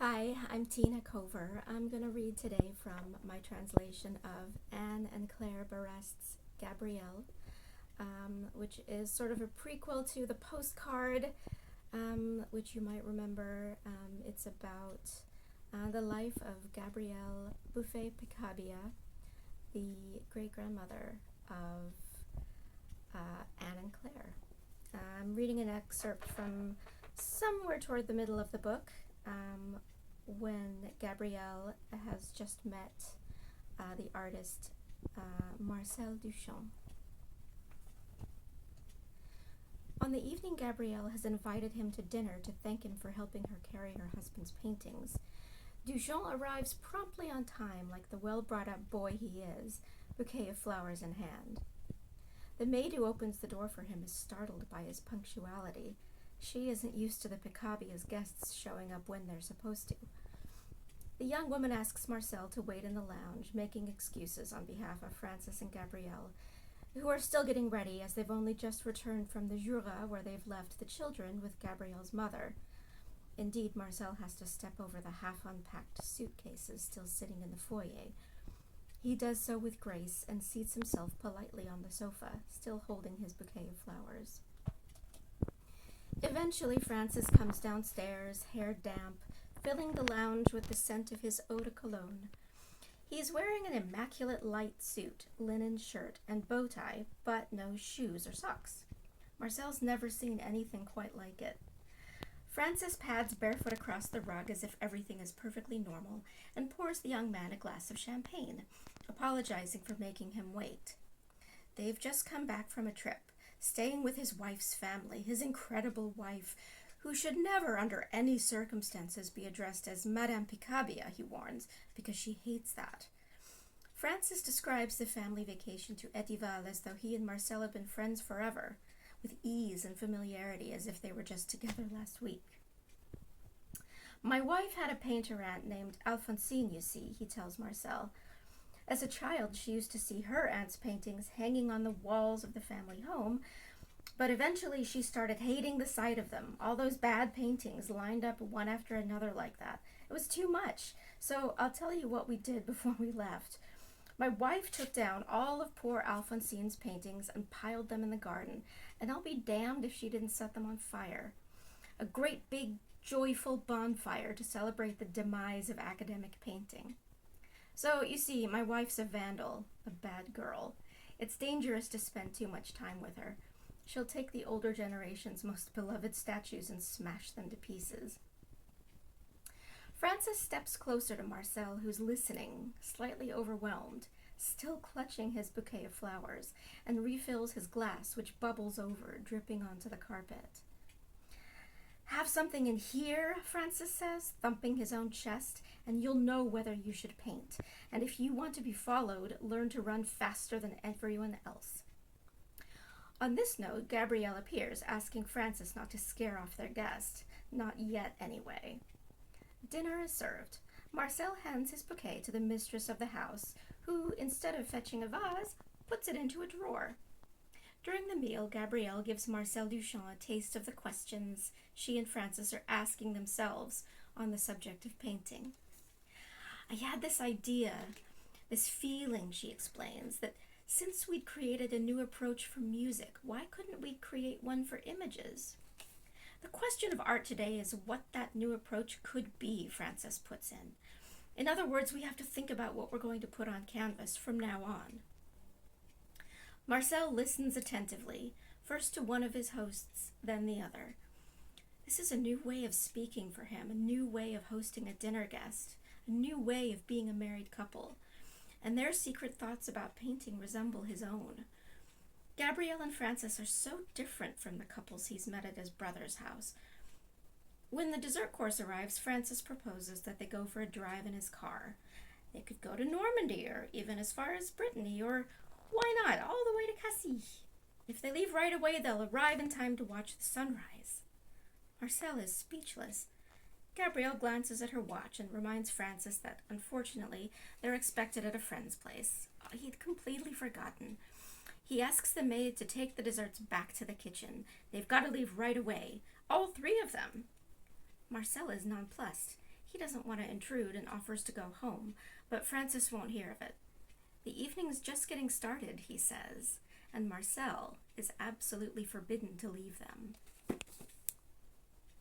Hi, I'm Tina Kover. I'm going to read today from my translation of Anne and Claire Berest's Gabriële, which is sort of a prequel to the Postcard, which you might remember. It's about the life of Gabriële Buffet-Picabia, the great-grandmother of Anne and Claire. I'm reading an excerpt from somewhere toward the middle of the book, when Gabriële has just met the artist Marcel Duchamp. On the evening Gabriële has invited him to dinner to thank him for helping her carry her husband's paintings, Duchamp arrives promptly on time like the well-brought-up boy he is, bouquet of flowers in hand. The maid who opens the door for him is startled by his punctuality. She isn't used to the Picabia's guests showing up when they're supposed to. The young woman asks Marcel to wait in the lounge, making excuses on behalf of Francis and Gabriële, who are still getting ready as they've only just returned from the Jura where they've left the children with Gabrielle's mother. Indeed, Marcel has to step over the half-unpacked suitcases still sitting in the foyer. He does so with grace and seats himself politely on the sofa, still holding his bouquet of flowers. Eventually, Francis comes downstairs, hair damp, filling the lounge with the scent of his eau de cologne. He's wearing an immaculate light suit, linen shirt, and bow tie, but no shoes or socks. Marcel's never seen anything quite like it. Francis pads barefoot across the rug as if everything is perfectly normal and pours the young man a glass of champagne, apologizing for making him wait. They've just come back from a trip, staying with his wife's family, his incredible wife, who should never under any circumstances be addressed as Madame Picabia, he warns, because she hates that. Francis describes the family vacation to Etival as though he and Marcel had been friends forever, with ease and familiarity as if they were just together last week. My wife had a painter aunt named Alphonsine, you see, he tells Marcel. As a child, she used to see her aunt's paintings hanging on the walls of the family home, but eventually she started hating the sight of them, all those bad paintings lined up one after another like that. It was too much, so I'll tell you what we did before we left. My wife took down all of poor Alphonsine's paintings and piled them in the garden, and I'll be damned if she didn't set them on fire. A great big, joyful bonfire to celebrate the demise of academic painting. So, you see, my wife's a vandal, a bad girl. It's dangerous to spend too much time with her. She'll take the older generation's most beloved statues and smash them to pieces. Francis steps closer to Marcel, who's listening, slightly overwhelmed, still clutching his bouquet of flowers, and refills his glass, which bubbles over, dripping onto the carpet. Have something in here, Francis says, thumping his own chest, and you'll know whether you should paint. And if you want to be followed, learn to run faster than everyone else. On this note, Gabriële appears, asking Francis not to scare off their guest. Not yet, anyway. Dinner is served. Marcel hands his bouquet to the mistress of the house, who, instead of fetching a vase, puts it into a drawer. During the meal, Gabriële gives Marcel Duchamp a taste of the questions she and Francis are asking themselves on the subject of painting. I had this idea, this feeling, she explains, that since we'd created a new approach for music, why couldn't we create one for images? The question of art today is what that new approach could be, Francis puts in. In other words, we have to think about what we're going to put on canvas from now on. Marcel listens attentively, first to one of his hosts, then the other. This is a new way of speaking for him, a new way of hosting a dinner guest, a new way of being a married couple, and their secret thoughts about painting resemble his own. Gabriële and Francis are so different from the couples he's met at his brother's house. When the dessert course arrives, Francis proposes that they go for a drive in his car. They could go to Normandy, or even as far as Brittany, or why not, all the way to Cassis? If they leave right away, they'll arrive in time to watch the sunrise. Marcel is speechless. Gabriële glances at her watch and reminds Francis that, unfortunately, they're expected at a friend's place. He'd completely forgotten. He asks the maid to take the desserts back to the kitchen. They've got to leave right away. All three of them. Marcel is nonplussed. He doesn't want to intrude and offers to go home, but Francis won't hear of it. The evening's just getting started, he says, and Marcel is absolutely forbidden to leave them.